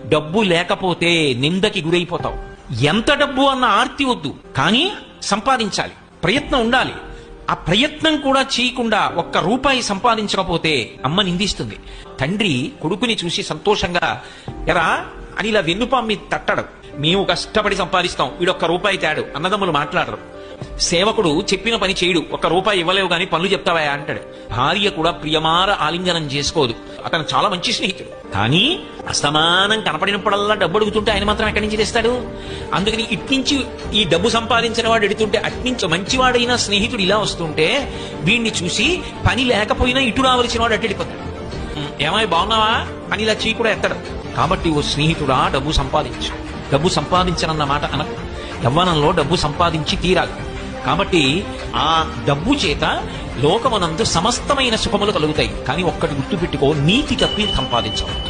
డబ్బు లేకపోతే నిందకి గురైపోతావు. ఎంత డబ్బు అన్న ఆర్తి వద్దు, కానీ సంపాదించాలి, ప్రయత్నం ఉండాలి. ఆ ప్రయత్నం కూడా చేయకుండా ఒక్క రూపాయి సంపాదించకపోతే అమ్మ నిందిస్తుంది. తండ్రి కొడుకుని చూసి సంతోషంగా ఎరా అని ఇలా వెన్నుపాం మీద తట్టడు. మేము కష్టపడి సంపాదిస్తాం, వీడొక్క రూపాయి తేడు. అన్నదమ్ములు మాట్లాడరు. సేవకుడు చెప్పిన పని చేయడు, ఒక్క రూపాయి ఇవ్వలేవు గాని పనులు చెప్తావా అంటాడు. భార్య కూడా ప్రియమార ఆలింగనం చేసుకోదు. అతను చాలా మంచి స్నేహితుడు, కానీ అసమానం కనపడినప్పుడల్లా డబ్బు అడుగుతుంటే ఆయన మాత్రం ఎక్కడి నుంచి తెస్తాడు? అందుకని ఇట్నుంచి ఈ డబ్బు సంపాదించిన వాడు ఎడుతుంటే అట్నుంచి మంచివాడైన స్నేహితుడు ఇలా వస్తుంటే వీడిని చూసి పని లేకపోయినా ఇటు రావలసిన వాడు అట్టడిపోతాడు. ఏమై బాగున్నావా అని ఇలా చీ కూడా ఎత్తడు. కాబట్టి ఓ స్నేహితుడా, డబ్బు సంపాదించు. డబ్బు సంపాదించనన్న మాట అనకు. యవ్వనంలో డబ్బు సంపాదించి తీరాలి. కాబట్టి ఆ డబ్బు చేత లోకమనందు సమస్తమైన సుఖములు కలుగుతాయి. కానీ ఒక్కటి గుర్తుపెట్టుకో, నీతి తప్పి సంపాదించవద్దు.